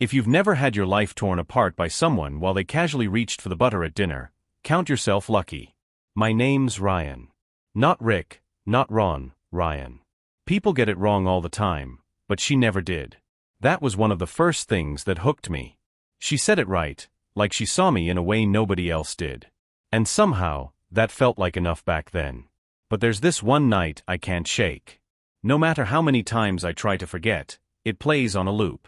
If you've never had your life torn apart by someone while they casually reached for the butter at dinner, count yourself lucky. My name's Ryan. Not Rick, not Ron, Ryan. People get it wrong all the time, but she never did. That was one of the first things that hooked me. She said it right, like she saw me in a way nobody else did. And somehow, that felt like enough back then. But there's this one night I can't shake. No matter how many times I try to forget, it plays on a loop.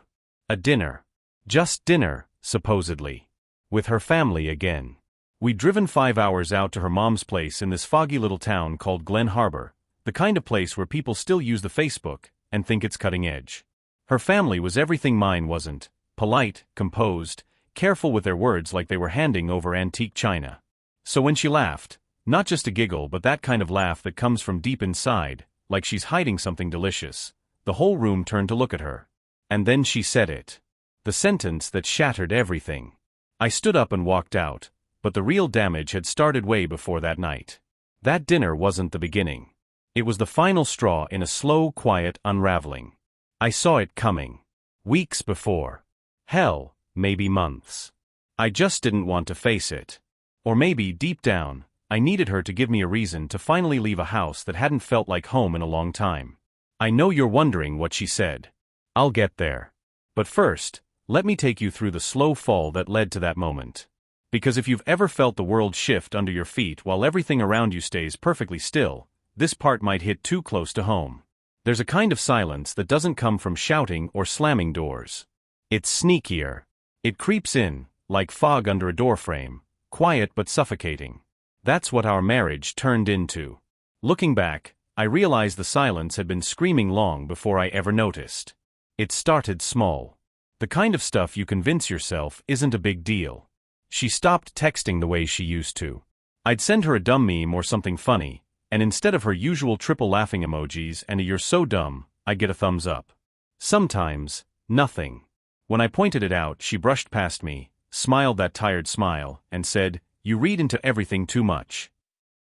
A dinner. Just dinner, supposedly. With her family again. We'd driven 5 hours out to her mom's place in this foggy little town called Glen Harbor, the kind of place where people still use the Facebook and think it's cutting edge. Her family was everything mine wasn't: polite, composed, careful with their words like they were handing over antique china. So when she laughed, not just a giggle but that kind of laugh that comes from deep inside, like she's hiding something delicious, the whole room turned to look at her. And then she said it. The sentence that shattered everything. I stood up and walked out, but the real damage had started way before that night. That dinner wasn't the beginning. It was the final straw in a slow, quiet unraveling. I saw it coming. Weeks before. Hell, maybe months. I just didn't want to face it. Or maybe, deep down, I needed her to give me a reason to finally leave a house that hadn't felt like home in a long time. I know you're wondering what she said. I'll get there. But first, let me take you through the slow fall that led to that moment. Because if you've ever felt the world shift under your feet while everything around you stays perfectly still, this part might hit too close to home. There's a kind of silence that doesn't come from shouting or slamming doors. It's sneakier. It creeps in, like fog under a doorframe, quiet but suffocating. That's what our marriage turned into. Looking back, I realized the silence had been screaming long before I ever noticed. It started small. The kind of stuff you convince yourself isn't a big deal. She stopped texting the way she used to. I'd send her a dumb meme or something funny, and instead of her usual triple laughing emojis and a "you're so dumb," I'd get a thumbs up. Sometimes, nothing. When I pointed it out, she brushed past me, smiled that tired smile, and said, "You read into everything too much."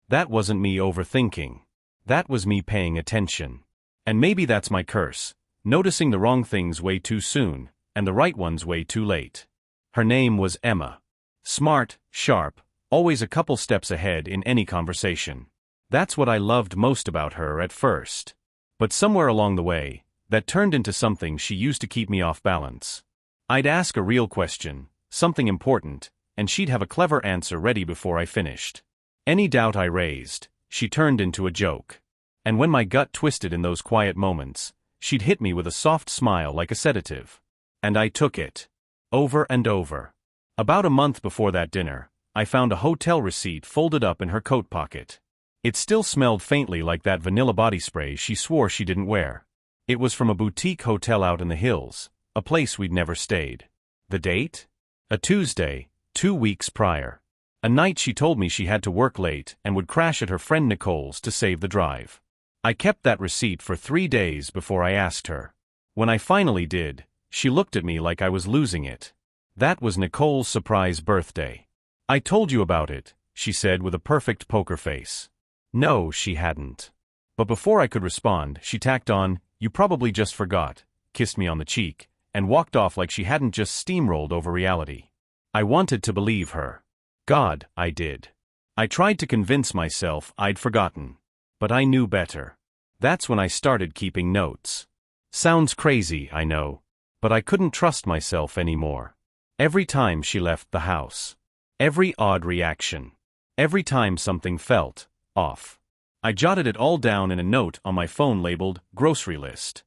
That wasn't me overthinking. That was me paying attention. And maybe that's my curse, noticing the wrong things way too soon, and the right ones way too late. Her name was Emma. Smart, sharp, always a couple steps ahead in any conversation. That's what I loved most about her at first. But somewhere along the way, that turned into something she used to keep me off balance. I'd ask a real question, something important, and she'd have a clever answer ready before I finished. Any doubt I raised, she turned into a joke. And when my gut twisted in those quiet moments, she'd hit me with a soft smile like a sedative. And I took it. Over and over. About a month before that dinner, I found a hotel receipt folded up in her coat pocket. It still smelled faintly like that vanilla body spray she swore she didn't wear. It was from a boutique hotel out in the hills, a place we'd never stayed. The date? A Tuesday, 2 weeks prior. A night she told me she had to work late and would crash at her friend Nicole's to save the drive. I kept that receipt for 3 days before I asked her. When I finally did, she looked at me like I was losing it. That was Nicole's surprise birthday. "I told you about it," she said with a perfect poker face. No, she hadn't. But before I could respond, she tacked on, "You probably just forgot," kissed me on the cheek, and walked off like she hadn't just steamrolled over reality. I wanted to believe her. God, I did. I tried to convince myself I'd forgotten. But I knew better. That's when I started keeping notes. Sounds crazy, I know. But I couldn't trust myself anymore. Every time she left the house. Every odd reaction. Every time something felt off. I jotted it all down in a note on my phone labeled "grocery list."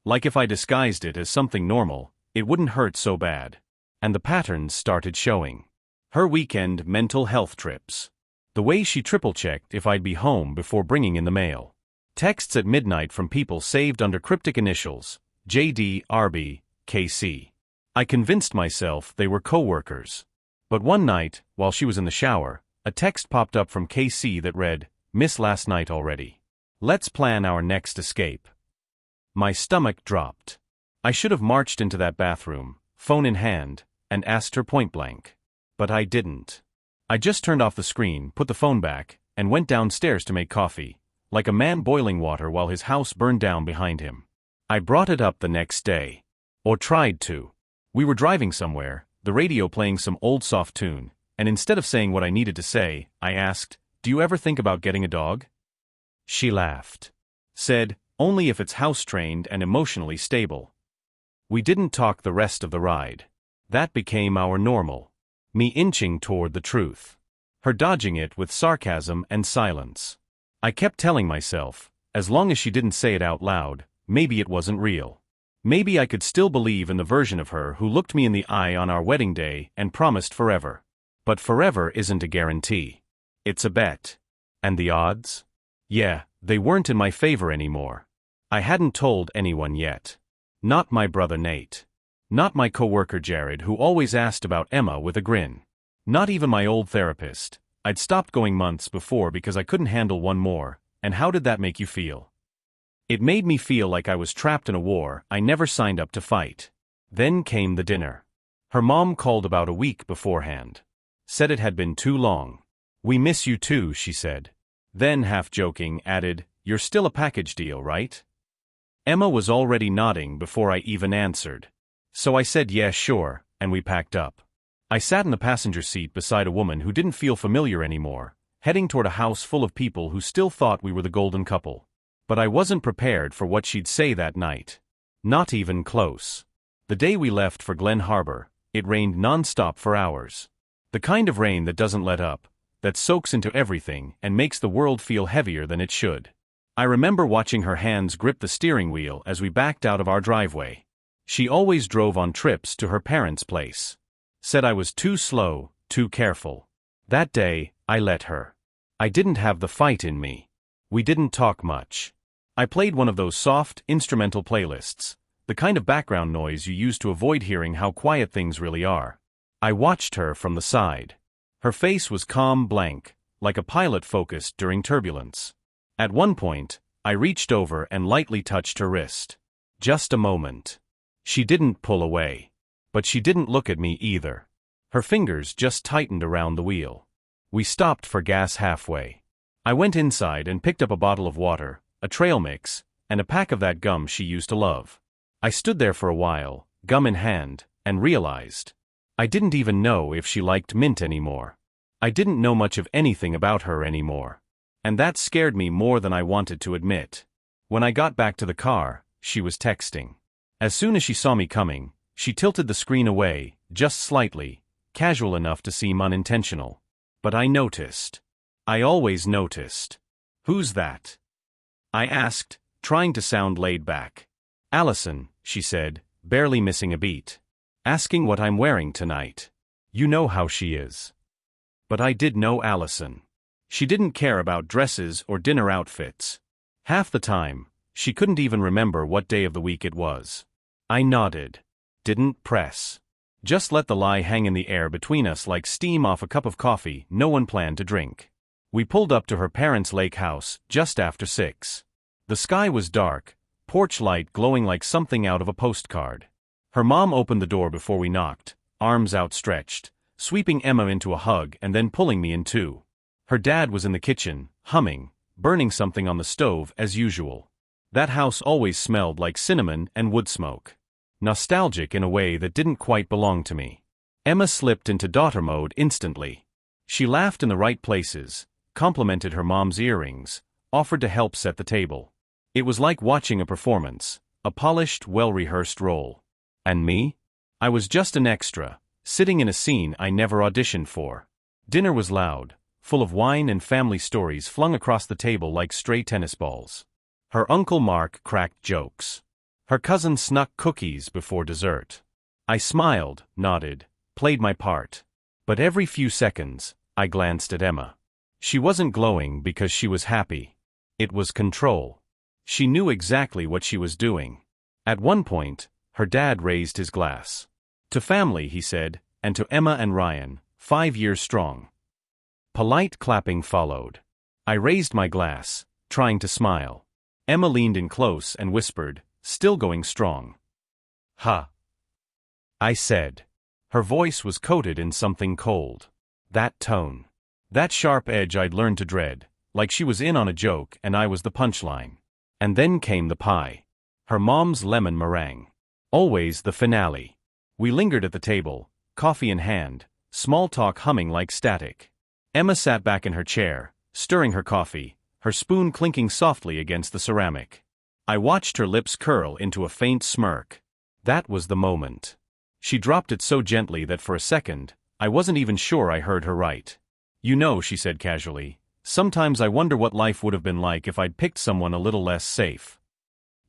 Like if I disguised it as something normal, it wouldn't hurt so bad. And the patterns started showing. Her weekend mental health trips. The way she triple-checked if I'd be home before bringing in the mail. Texts at midnight from people saved under cryptic initials, JD, RB, KC. I convinced myself they were co-workers. But one night, while she was in the shower, a text popped up from KC that read, "Miss last night already. Let's plan our next escape." My stomach dropped. I should have marched into that bathroom, phone in hand, and asked her point blank. But I didn't. I just turned off the screen, put the phone back, and went downstairs to make coffee, like a man boiling water while his house burned down behind him. I brought it up the next day. Or tried to. We were driving somewhere, the radio playing some old soft tune, and instead of saying what I needed to say, I asked, "Do you ever think about getting a dog?" She laughed. Said, "Only if it's house-trained and emotionally stable." We didn't talk the rest of the ride. That became our normal. Me inching toward the truth. Her dodging it with sarcasm and silence. I kept telling myself, as long as she didn't say it out loud, maybe it wasn't real. Maybe I could still believe in the version of her who looked me in the eye on our wedding day and promised forever. But forever isn't a guarantee. It's a bet. And the odds? Yeah, they weren't in my favor anymore. I hadn't told anyone yet. Not my brother Nate. Not my coworker Jared, who always asked about Emma with a grin. Not even my old therapist. I'd stopped going months before because I couldn't handle one more, and how did that make you feel? It made me feel like I was trapped in a war I never signed up to fight. Then came the dinner. Her mom called about a week beforehand. Said it had been too long. "We miss you too," she said. Then, half joking, added, "You're still a package deal, right?" Emma was already nodding before I even answered. So I said yeah, sure, and we packed up. I sat in the passenger seat beside a woman who didn't feel familiar anymore, heading toward a house full of people who still thought we were the golden couple. But I wasn't prepared for what she'd say that night. Not even close. The day we left for Glen Harbor, it rained non-stop for hours. The kind of rain that doesn't let up, that soaks into everything and makes the world feel heavier than it should. I remember watching her hands grip the steering wheel as we backed out of our driveway. She always drove on trips to her parents' place. Said I was too slow, too careful. That day, I let her. I didn't have the fight in me. We didn't talk much. I played one of those soft, instrumental playlists, the kind of background noise you use to avoid hearing how quiet things really are. I watched her from the side. Her face was calm, blank, like a pilot focused during turbulence. At one point, I reached over and lightly touched her wrist. Just a moment. She didn't pull away. But she didn't look at me either. Her fingers just tightened around the wheel. We stopped for gas halfway. I went inside and picked up a bottle of water, a trail mix, and a pack of that gum she used to love. I stood there for a while, gum in hand, and realized I didn't even know if she liked mint anymore. I didn't know much of anything about her anymore. And that scared me more than I wanted to admit. When I got back to the car, she was texting. As soon as she saw me coming, she tilted the screen away, just slightly, casual enough to seem unintentional. But I noticed. I always noticed. "Who's that?" I asked, trying to sound laid back. "Allison," she said, barely missing a beat. "Asking what I'm wearing tonight. You know how she is." But I did know Allison. She didn't care about dresses or dinner outfits. Half the time, she couldn't even remember what day of the week it was. I nodded. Didn't press. Just let the lie hang in the air between us like steam off a cup of coffee no one planned to drink. We pulled up to her parents' lake house just after 6. The sky was dark, porch light glowing like something out of a postcard. Her mom opened the door before we knocked, arms outstretched, sweeping Emma into a hug and then pulling me in two. Her dad was in the kitchen, humming, burning something on the stove as usual. That house always smelled like cinnamon and wood smoke. Nostalgic in a way that didn't quite belong to me. Emma slipped into daughter mode instantly. She laughed in the right places, complimented her mom's earrings, offered to help set the table. It was like watching a performance, a polished, well-rehearsed role. And me? I was just an extra, sitting in a scene I never auditioned for. Dinner was loud, full of wine and family stories flung across the table like stray tennis balls. Her Uncle Mark cracked jokes. Her cousin snuck cookies before dessert. I smiled, nodded, played my part. But every few seconds, I glanced at Emma. She wasn't glowing because she was happy. It was control. She knew exactly what she was doing. At one point, her dad raised his glass. "To family," he said, "and to Emma and Ryan, 5 years strong." Polite clapping followed. I raised my glass, trying to smile. Emma leaned in close and whispered, "Still going strong." "Huh," I said. Her voice was coated in something cold. That tone. That sharp edge I'd learned to dread, like she was in on a joke and I was the punchline. And then came the pie. Her mom's lemon meringue. Always the finale. We lingered at the table, coffee in hand, small talk humming like static. Emma sat back in her chair, stirring her coffee, her spoon clinking softly against the ceramic. I watched her lips curl into a faint smirk. That was the moment. She dropped it so gently that for a second, I wasn't even sure I heard her right. "You know," she said casually, "sometimes I wonder what life would have been like if I'd picked someone a little less safe."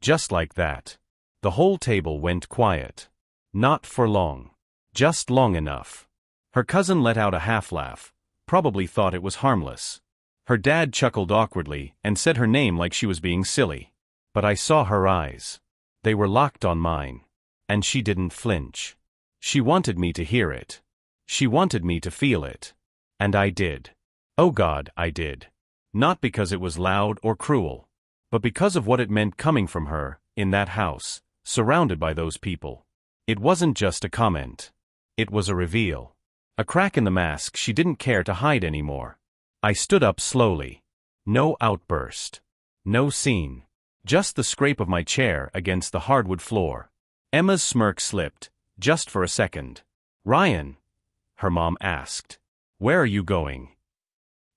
Just like that. The whole table went quiet. Not for long. Just long enough. Her cousin let out a half-laugh, probably thought it was harmless. Her dad chuckled awkwardly and said her name like she was being silly. But I saw her eyes. They were locked on mine. And she didn't flinch. She wanted me to hear it. She wanted me to feel it. And I did. Oh God, I did. Not because it was loud or cruel, but because of what it meant coming from her, in that house, surrounded by those people. It wasn't just a comment. It was a reveal. A crack in the mask she didn't care to hide anymore. I stood up slowly. No outburst. No scene. Just the scrape of my chair against the hardwood floor. Emma's smirk slipped, just for a second. "Ryan?" her mom asked. "Where are you going?"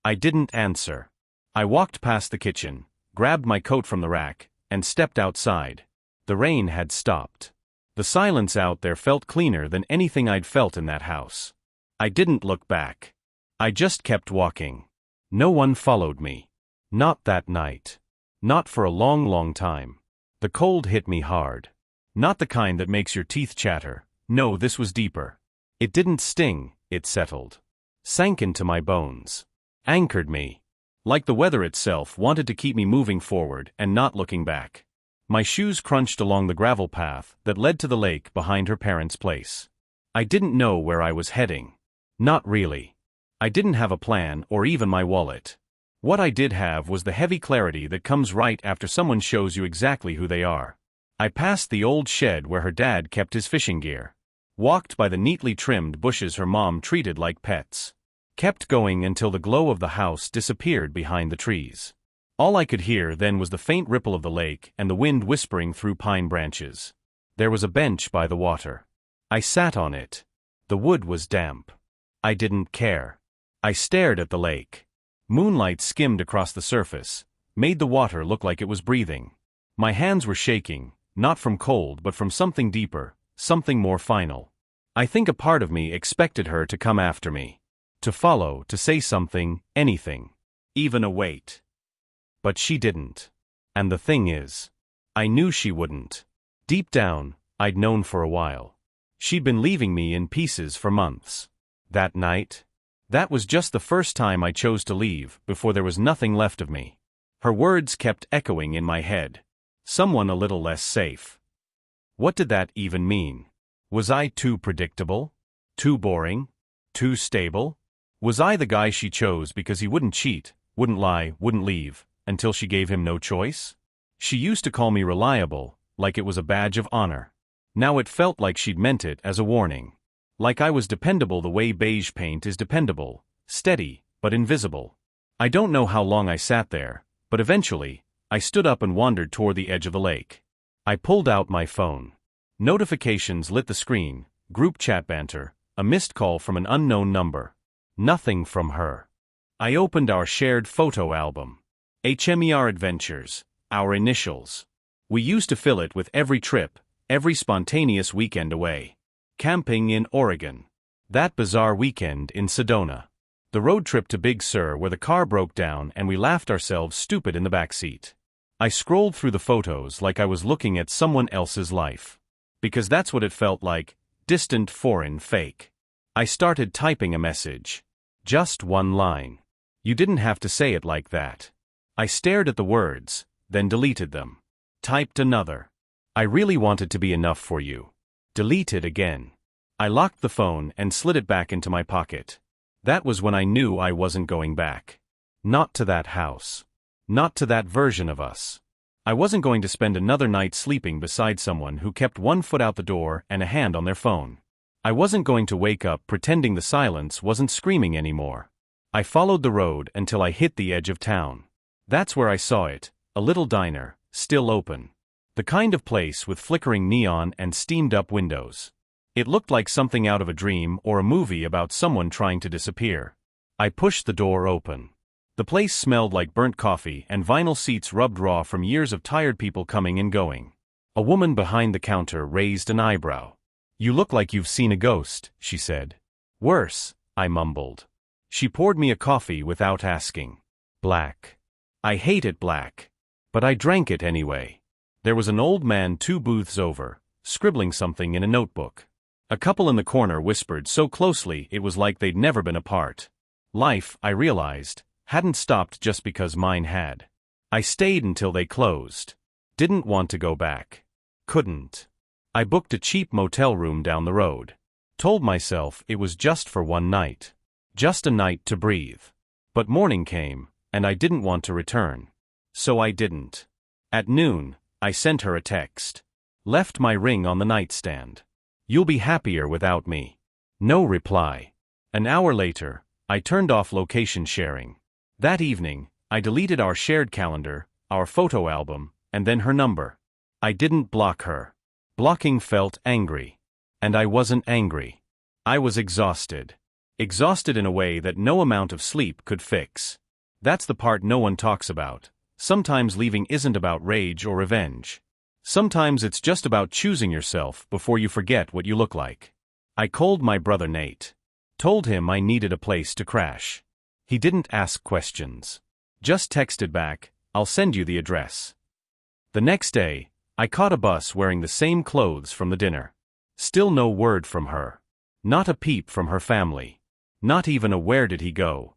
I didn't answer. I walked past the kitchen, grabbed my coat from the rack, and stepped outside. The rain had stopped. The silence out there felt cleaner than anything I'd felt in that house. I didn't look back. I just kept walking. No one followed me. Not that night. Not for a long, long time. The cold hit me hard. Not the kind that makes your teeth chatter. No, this was deeper. It didn't sting, it settled. Sank into my bones. Anchored me. Like the weather itself wanted to keep me moving forward and not looking back. My shoes crunched along the gravel path that led to the lake behind her parents' place. I didn't know where I was heading. Not really. I didn't have a plan or even my wallet. What I did have was the heavy clarity that comes right after someone shows you exactly who they are. I passed the old shed where her dad kept his fishing gear. Walked by the neatly trimmed bushes her mom treated like pets. Kept going until the glow of the house disappeared behind the trees. All I could hear then was the faint ripple of the lake and the wind whispering through pine branches. There was a bench by the water. I sat on it. The wood was damp. I didn't care. I stared at the lake. Moonlight skimmed across the surface, made the water look like it was breathing. My hands were shaking, not from cold but from something deeper, something more final. I think a part of me expected her to come after me. To follow, to say something, anything. Even a wait. But she didn't. And the thing is, I knew she wouldn't. Deep down, I'd known for a while. She'd been leaving me in pieces for months. That night? That was just the first time I chose to leave, before there was nothing left of me. Her words kept echoing in my head. Someone a little less safe. What did that even mean? Was I too predictable? Too boring? Too stable? Was I the guy she chose because he wouldn't cheat, wouldn't lie, wouldn't leave, until she gave him no choice? She used to call me reliable, like it was a badge of honor. Now it felt like she'd meant it as a warning. Like I was dependable the way beige paint is dependable, steady, but invisible. I don't know how long I sat there, but eventually, I stood up and wandered toward the edge of the lake. I pulled out my phone. Notifications lit the screen, group chat banter, a missed call from an unknown number. Nothing from her. I opened our shared photo album. HMER Adventures, our initials. We used to fill it with every trip, every spontaneous weekend away. Camping in Oregon. That bizarre weekend in Sedona. The road trip to Big Sur where the car broke down and we laughed ourselves stupid in the backseat. I scrolled through the photos like I was looking at someone else's life. Because that's what it felt like, distant, foreign, fake. I started typing a message. Just one line. You didn't have to say it like that. I stared at the words, then deleted them. Typed another. I really wanted to be enough for you. Deleted again. I locked the phone and slid it back into my pocket. That was when I knew I wasn't going back. Not to that house. Not to that version of us. I wasn't going to spend another night sleeping beside someone who kept one foot out the door and a hand on their phone. I wasn't going to wake up pretending the silence wasn't screaming anymore. I followed the road until I hit the edge of town. That's where I saw it, a little diner, still open. The kind of place with flickering neon and steamed-up windows. It looked like something out of a dream or a movie about someone trying to disappear. I pushed the door open. The place smelled like burnt coffee and vinyl seats rubbed raw from years of tired people coming and going. A woman behind the counter raised an eyebrow. "You look like you've seen a ghost," she said. "Worse," I mumbled. She poured me a coffee without asking. Black. I hate it black. But I drank it anyway. There was an old man 2 booths over, scribbling something in a notebook. A couple in the corner whispered so closely it was like they'd never been apart. Life, I realized, hadn't stopped just because mine had. I stayed until they closed. Didn't want to go back. Couldn't. I booked a cheap motel room down the road. Told myself it was just for one night. Just a night to breathe. But morning came, and I didn't want to return. So I didn't. At noon, I sent her a text. Left my ring on the nightstand. "You'll be happier without me." No reply. An hour later, I turned off location sharing. That evening, I deleted our shared calendar, our photo album, and then her number. I didn't block her. Blocking felt angry. And I wasn't angry. I was exhausted. Exhausted in a way that no amount of sleep could fix. That's the part no one talks about. Sometimes leaving isn't about rage or revenge. Sometimes it's just about choosing yourself before you forget what you look like. I called my brother Nate. Told him I needed a place to crash. He didn't ask questions. Just texted back, "I'll send you the address." The next day, I caught a bus wearing the same clothes from the dinner. Still no word from her. Not a peep from her family. Not even a "where did he go?"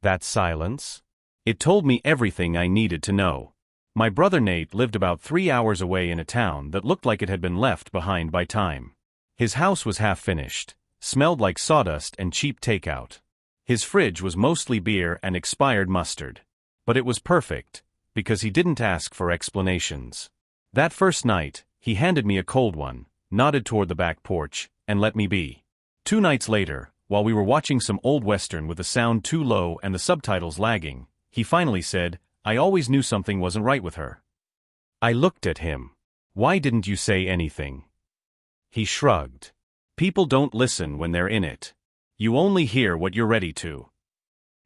That silence? It told me everything I needed to know. My brother Nate lived about 3 hours away in a town that looked like it had been left behind by time. His house was half finished, smelled like sawdust and cheap takeout. His fridge was mostly beer and expired mustard. But it was perfect, because he didn't ask for explanations. That first night, he handed me a cold one, nodded toward the back porch, and let me be. 2 nights later, while we were watching some old western with the sound too low and the subtitles lagging, he finally said, "I always knew something wasn't right with her." I looked at him. "Why didn't you say anything?" He shrugged. "People don't listen when they're in it. You only hear what you're ready to."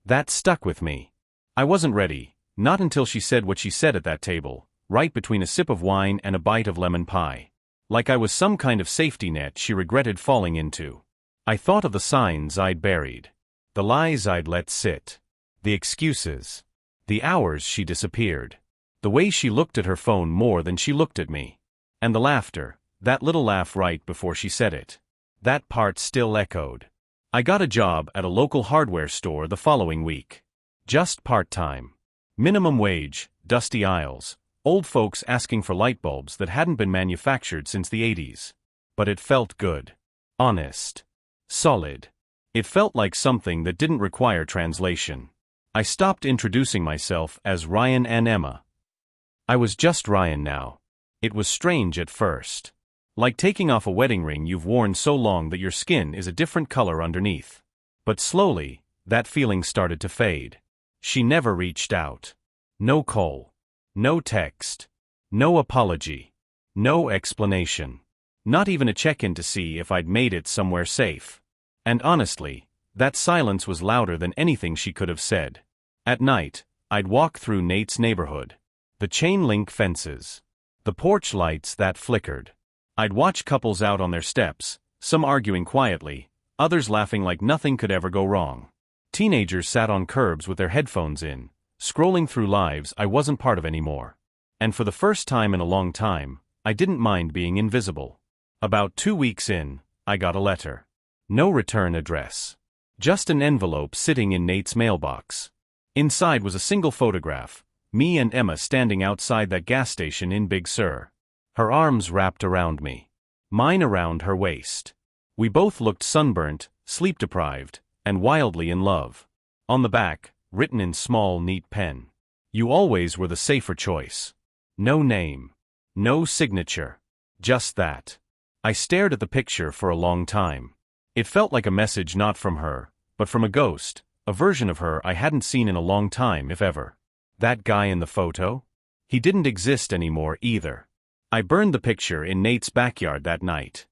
That stuck with me. I wasn't ready, not until she said what she said at that table, right between a sip of wine and a bite of lemon pie. Like I was some kind of safety net she regretted falling into. I thought of the signs I'd buried. The lies I'd let sit. The excuses. The hours she disappeared. The way she looked at her phone more than she looked at me. And the laughter, that little laugh right before she said it. That part still echoed. I got a job at a local hardware store the following week. Just part-time. Minimum wage, dusty aisles, old folks asking for light bulbs that hadn't been manufactured since the 80s. But it felt good. Honest. Solid. It felt like something that didn't require translation. I stopped introducing myself as Ryan and Emma. I was just Ryan now. It was strange at first. Like taking off a wedding ring you've worn so long that your skin is a different color underneath. But slowly, that feeling started to fade. She never reached out. No call. No text. No apology. No explanation. Not even a check-in to see if I'd made it somewhere safe. And honestly, that silence was louder than anything she could have said. At night, I'd walk through Nate's neighborhood. The chain-link fences. The porch lights that flickered. I'd watch couples out on their steps, some arguing quietly, others laughing like nothing could ever go wrong. Teenagers sat on curbs with their headphones in, scrolling through lives I wasn't part of anymore. And for the first time in a long time, I didn't mind being invisible. About 2 weeks in, I got a letter. No return address. Just an envelope sitting in Nate's mailbox. Inside was a single photograph, me and Emma standing outside that gas station in Big Sur. Her arms wrapped around me. Mine around her waist. We both looked sunburnt, sleep-deprived, and wildly in love. On the back, written in small, neat pen. You always were the safer choice. No name. No signature. Just that. I stared at the picture for a long time. It felt like a message not from her, but from a ghost, a version of her I hadn't seen in a long time if ever. That guy in the photo? He didn't exist anymore either. I burned the picture in Nate's backyard that night.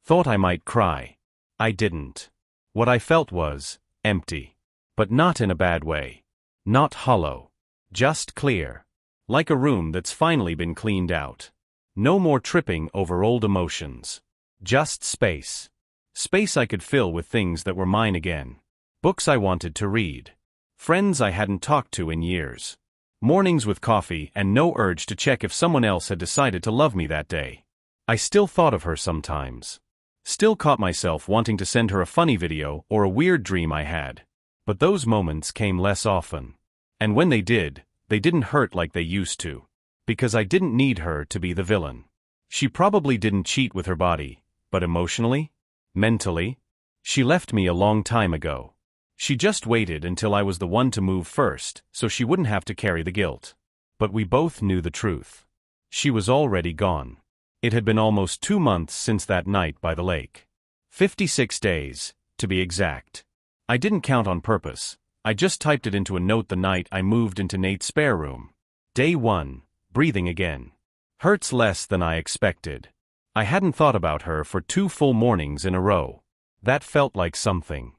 Thought I might cry. I didn't. What I felt was empty. But not in a bad way. Not hollow. Just clear. Like a room that's finally been cleaned out. No more tripping over old emotions. Just space. Space I could fill with things that were mine again. Books I wanted to read. Friends I hadn't talked to in years. Mornings with coffee and no urge to check if someone else had decided to love me that day. I still thought of her sometimes. Still caught myself wanting to send her a funny video or a weird dream I had. But those moments came less often. And when they did, they didn't hurt like they used to. Because I didn't need her to be the villain. She probably didn't cheat with her body, but emotionally? Mentally? She left me a long time ago. She just waited until I was the one to move first, so she wouldn't have to carry the guilt. But we both knew the truth. She was already gone. It had been almost 2 months since that night by the lake. 56 days, to be exact. I didn't count on purpose. I just typed it into a note the night I moved into Nate's spare room. Day 1, breathing again. Hurts less than I expected. I hadn't thought about her for 2 full mornings in a row. That felt like something.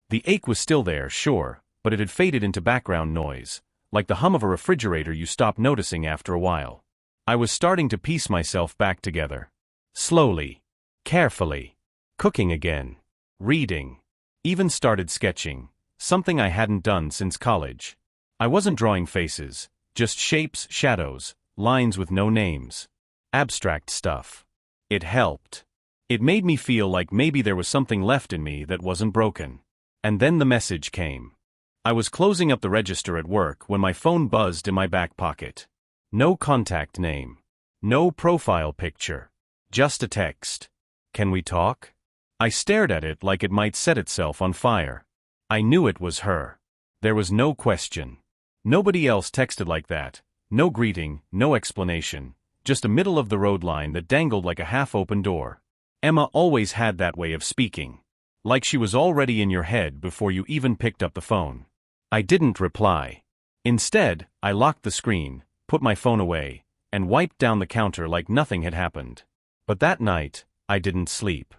The ache was still there, sure, but it had faded into background noise, like the hum of a refrigerator you stop noticing after a while. I was starting to piece myself back together. Slowly. Carefully. Cooking again. Reading. Even started sketching, something I hadn't done since college. I wasn't drawing faces, just shapes, shadows, lines with no names. Abstract stuff. It helped. It made me feel like maybe there was something left in me that wasn't broken. And then the message came. I was closing up the register at work when my phone buzzed in my back pocket. No contact name. No profile picture. Just a text. Can we talk? I stared at it like it might set itself on fire. I knew it was her. There was no question. Nobody else texted like that. No greeting, no explanation. Just a middle-of-the-road line that dangled like a half-open door. Emma always had that way of speaking. Like she was already in your head before you even picked up the phone. I didn't reply. Instead, I locked the screen, put my phone away, and wiped down the counter like nothing had happened. But that night, I didn't sleep.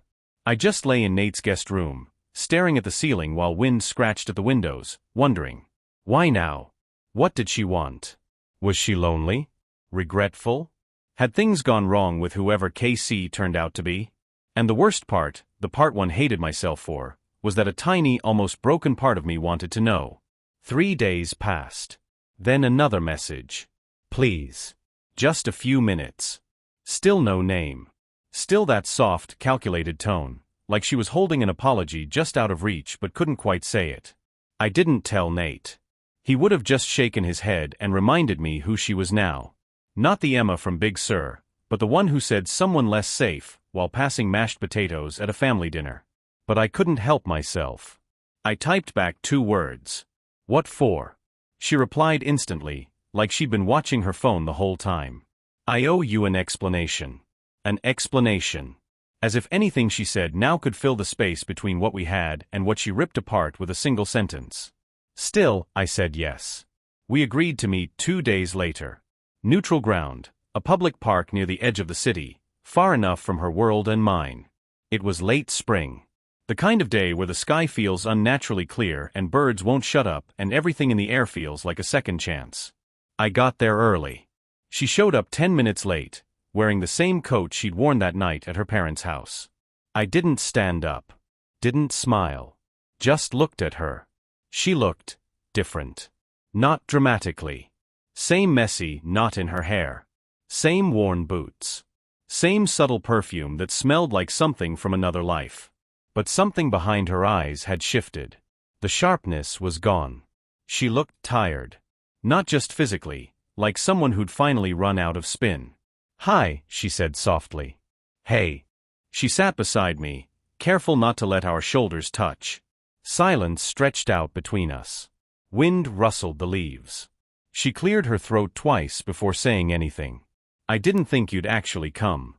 I just lay in Nate's guest room, staring at the ceiling while wind scratched at the windows, wondering. Why now? What did she want? Was she lonely? Regretful? Had things gone wrong with whoever KC turned out to be? And the worst part, the part one hated myself for, was that a tiny, almost broken part of me wanted to know. 3 days passed. Then another message. Please. Just a few minutes. Still no name. Still that soft, calculated tone, like she was holding an apology just out of reach but couldn't quite say it. I didn't tell Nate. He would have just shaken his head and reminded me who she was now. Not the Emma from Big Sur, but the one who said someone less safe while passing mashed potatoes at a family dinner. But I couldn't help myself. I typed back 2 words. What for? She replied instantly, like she'd been watching her phone the whole time. I owe you an explanation. An explanation. As if anything she said now could fill the space between what we had and what she ripped apart with a single sentence. Still, I said yes. We agreed to meet 2 days later. Neutral ground, a public park near the edge of the city, far enough from her world and mine. It was late spring. The kind of day where the sky feels unnaturally clear and birds won't shut up and everything in the air feels like a second chance. I got there early. She showed up 10 minutes late, wearing the same coat she'd worn that night at her parents' house. I didn't stand up. Didn't smile. Just looked at her. She looked different. Not dramatically. Same messy knot in her hair. Same worn boots. Same subtle perfume that smelled like something from another life. But something behind her eyes had shifted. The sharpness was gone. She looked tired. Not just physically, like someone who'd finally run out of spin. Hi, she said softly. Hey. She sat beside me, careful not to let our shoulders touch. Silence stretched out between us. Wind rustled the leaves. She cleared her throat twice before saying anything. I didn't think you'd actually come.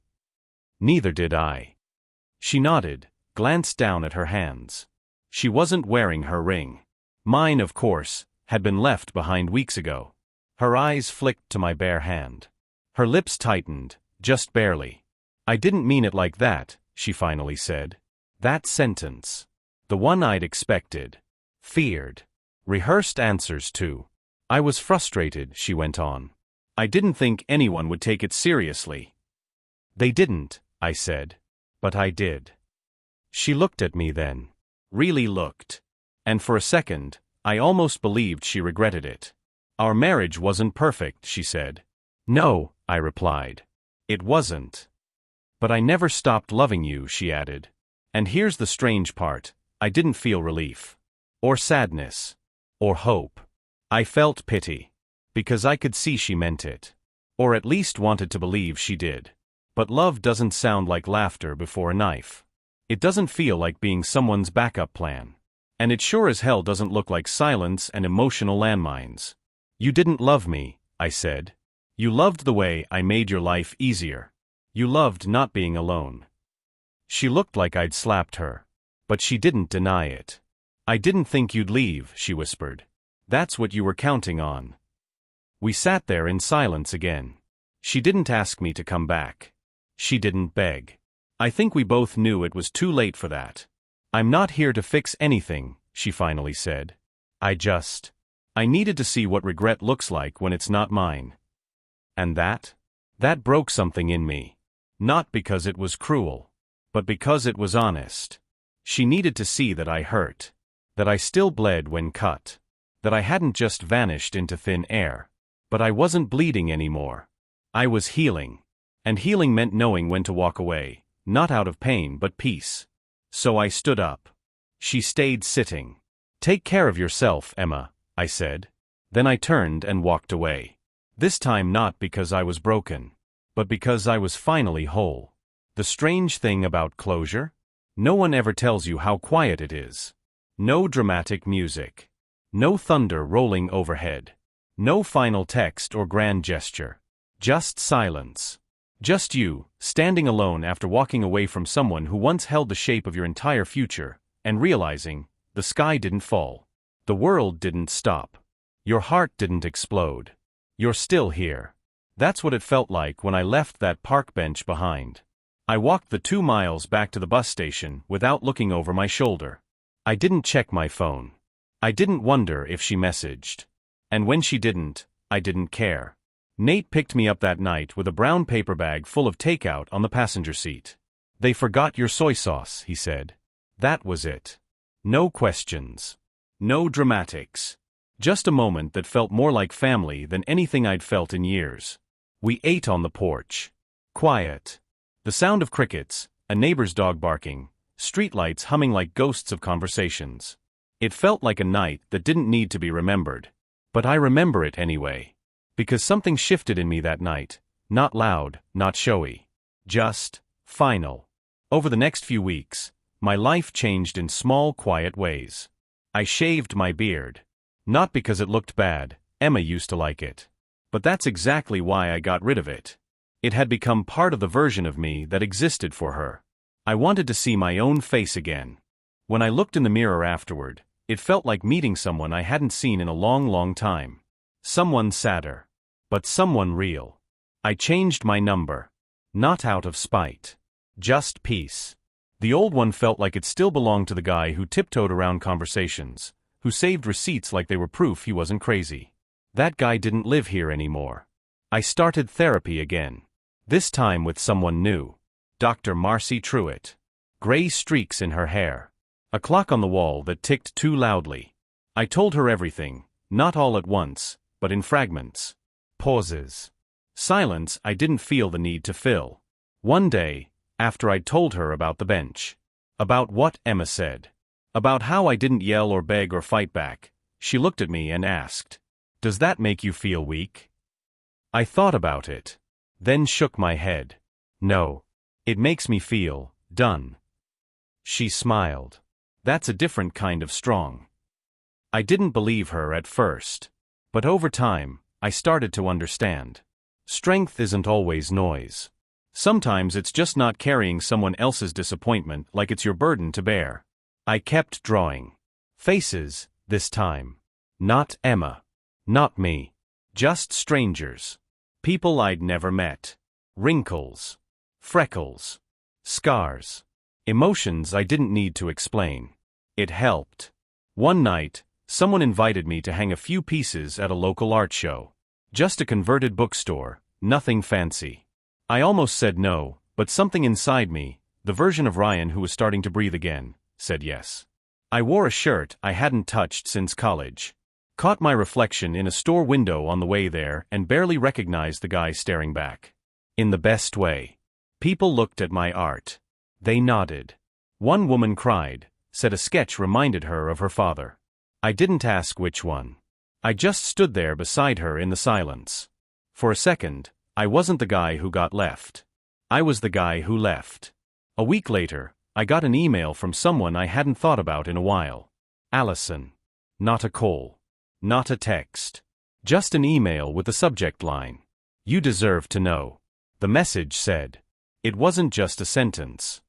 Neither did I. She nodded, glanced down at her hands. She wasn't wearing her ring. Mine, of course, had been left behind weeks ago. Her eyes flicked to my bare hand. Her lips tightened, just barely. I didn't mean it like that, she finally said. That sentence. The one I'd expected. Feared. Rehearsed answers to. I was frustrated, she went on. I didn't think anyone would take it seriously. They didn't, I said. But I did. She looked at me then. Really looked. And for a second, I almost believed she regretted it. Our marriage wasn't perfect, she said. No, I replied. It wasn't. But I never stopped loving you, she added. And here's the strange part, I didn't feel relief. Or sadness. Or hope. I felt pity. Because I could see she meant it. Or at least wanted to believe she did. But love doesn't sound like laughter before a knife. It doesn't feel like being someone's backup plan. And it sure as hell doesn't look like silence and emotional landmines. You didn't love me, I said. You loved the way I made your life easier. You loved not being alone. She looked like I'd slapped her. But she didn't deny it. I didn't think you'd leave, she whispered. That's what you were counting on. We sat there in silence again. She didn't ask me to come back. She didn't beg. I think we both knew it was too late for that. I'm not here to fix anything, she finally said. I needed to see what regret looks like when it's not mine. And that broke something in me. Not because it was cruel, but because it was honest. She needed to see that I hurt, that I still bled when cut, that I hadn't just vanished into thin air, but I wasn't bleeding anymore. I was healing, and healing meant knowing when to walk away, not out of pain but peace. So I stood up. She stayed sitting. Take care of yourself, Emma, I said. Then I turned and walked away. This time not because I was broken, but because I was finally whole. The strange thing about closure? No one ever tells you how quiet it is. No dramatic music. No thunder rolling overhead. No final text or grand gesture. Just silence. Just you, standing alone after walking away from someone who once held the shape of your entire future, and realizing, the sky didn't fall. The world didn't stop. Your heart didn't explode. You're still here. That's what it felt like when I left that park bench behind. I walked the 2 miles back to the bus station without looking over my shoulder. I didn't check my phone. I didn't wonder if she messaged. And when she didn't, I didn't care. Nate picked me up that night with a brown paper bag full of takeout on the passenger seat. They forgot your soy sauce, he said. That was it. No questions. No dramatics. Just a moment that felt more like family than anything I'd felt in years. We ate on the porch. Quiet. The sound of crickets, a neighbor's dog barking, streetlights humming like ghosts of conversations. It felt like a night that didn't need to be remembered. But I remember it anyway. Because something shifted in me that night, not loud, not showy. Just, final. Over the next few weeks, my life changed in small, quiet ways. I shaved my beard. Not because it looked bad, Emma used to like it. But that's exactly why I got rid of it. It had become part of the version of me that existed for her. I wanted to see my own face again. When I looked in the mirror afterward, it felt like meeting someone I hadn't seen in a long, long time. Someone sadder. But someone real. I changed my number. Not out of spite. Just peace. The old one felt like it still belonged to the guy who tiptoed around conversations, who saved receipts like they were proof he wasn't crazy. That guy didn't live here anymore. I started therapy again. This time with someone new. Dr. Marcy Truitt. Gray streaks in her hair. A clock on the wall that ticked too loudly. I told her everything, not all at once, but in fragments. Pauses. Silence I didn't feel the need to fill. One day, after I'd told her about the bench. About what Emma said. About how I didn't yell or beg or fight back, she looked at me and asked, "Does that make you feel weak?" I thought about it. Then shook my head. No. It makes me feel done. She smiled. That's a different kind of strong. I didn't believe her at first. But over time, I started to understand. Strength isn't always noise. Sometimes it's just not carrying someone else's disappointment like it's your burden to bear. I kept drawing. Faces, this time. Not Emma. Not me. Just strangers. People I'd never met. Wrinkles. Freckles. Scars. Emotions I didn't need to explain. It helped. One night, someone invited me to hang a few pieces at a local art show. Just a converted bookstore, nothing fancy. I almost said no, but something inside me, the version of Ryan who was starting to breathe again, said yes. I wore a shirt I hadn't touched since college. Caught my reflection in a store window on the way there and barely recognized the guy staring back. In the best way. People looked at my art. They nodded. One woman cried, said a sketch reminded her of her father. I didn't ask which one. I just stood there beside her in the silence. For a second, I wasn't the guy who got left. I was the guy who left. A week later, I got an email from someone I hadn't thought about in a while. Allison. Not a call. Not a text. Just an email with the subject line. You deserve to know. The message said. It wasn't just a sentence.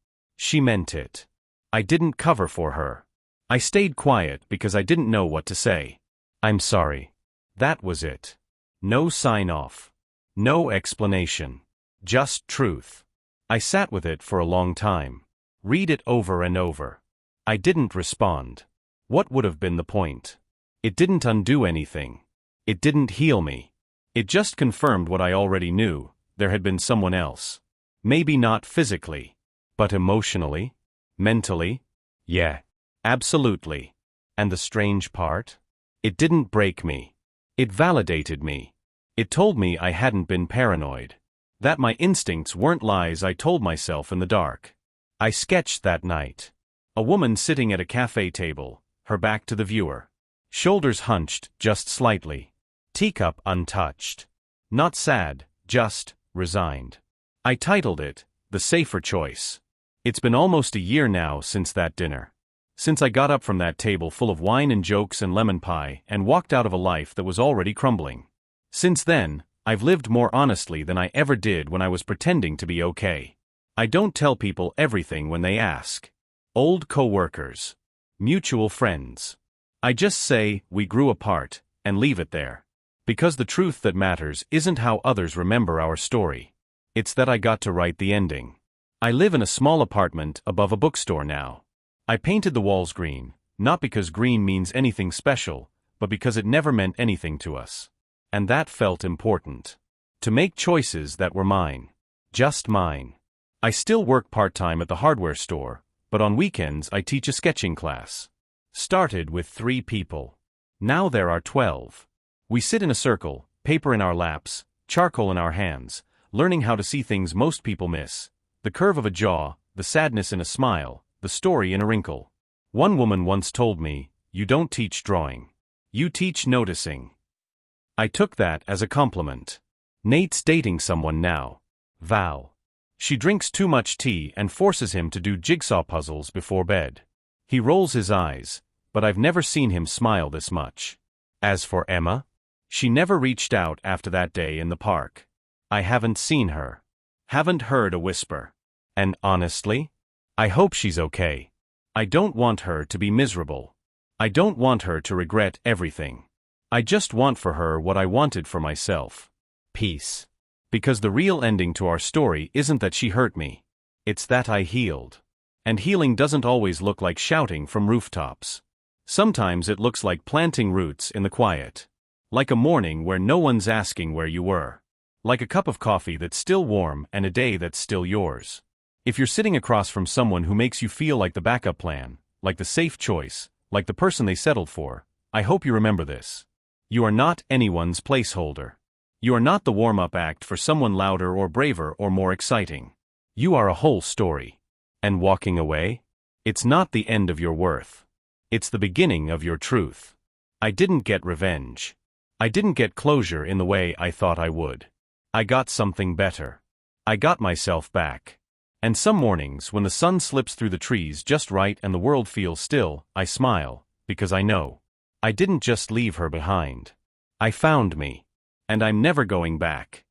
She meant it. I didn't cover for her. I stayed quiet because I didn't know what to say. I'm sorry. That was it. No sign-off. No explanation. Just truth. I sat with it for a long time. Read it over and over. I didn't respond. What would have been the point? It didn't undo anything. It didn't heal me. It just confirmed what I already knew, there had been someone else. Maybe not physically, but emotionally? Mentally? Yeah. Absolutely. And the strange part? It didn't break me. It validated me. It told me I hadn't been paranoid. That my instincts weren't lies I told myself in the dark. I sketched that night. A woman sitting at a cafe table, her back to the viewer. Shoulders hunched, just slightly. Teacup untouched. Not sad, just resigned. I titled it, The Safer Choice. It's been almost a year now since that dinner. Since I got up from that table full of wine and jokes and lemon pie and walked out of a life that was already crumbling. Since then, I've lived more honestly than I ever did when I was pretending to be okay. I don't tell people everything when they ask. Old co-workers. Mutual friends. I just say, we grew apart, and leave it there. Because the truth that matters isn't how others remember our story. It's that I got to write the ending. I live in a small apartment above a bookstore now. I painted the walls green, not because green means anything special, but because it never meant anything to us. And that felt important. To make choices that were mine. Just mine. I still work part-time at the hardware store, but on weekends I teach a sketching class. Started with 3 people. Now there are 12. We sit in a circle, paper in our laps, charcoal in our hands, learning how to see things most people miss. The curve of a jaw, the sadness in a smile, the story in a wrinkle. One woman once told me, you don't teach drawing. You teach noticing. I took that as a compliment. Nate's dating someone now. Val. She drinks too much tea and forces him to do jigsaw puzzles before bed. He rolls his eyes, but I've never seen him smile this much. As for Emma, she never reached out after that day in the park. I haven't seen her. Haven't heard a whisper. And honestly, I hope she's okay. I don't want her to be miserable. I don't want her to regret everything. I just want for her what I wanted for myself. Peace. Because the real ending to our story isn't that she hurt me. It's that I healed. And healing doesn't always look like shouting from rooftops. Sometimes it looks like planting roots in the quiet. Like a morning where no one's asking where you were. Like a cup of coffee that's still warm and a day that's still yours. If you're sitting across from someone who makes you feel like the backup plan, like the safe choice, like the person they settled for, I hope you remember this. You are not anyone's placeholder. You are not the warm-up act for someone louder or braver or more exciting. You are a whole story. And walking away? It's not the end of your worth. It's the beginning of your truth. I didn't get revenge. I didn't get closure in the way I thought I would. I got something better. I got myself back. And some mornings when the sun slips through the trees just right and the world feels still, I smile, because I know. I didn't just leave her behind. I found me. And I'm never going back.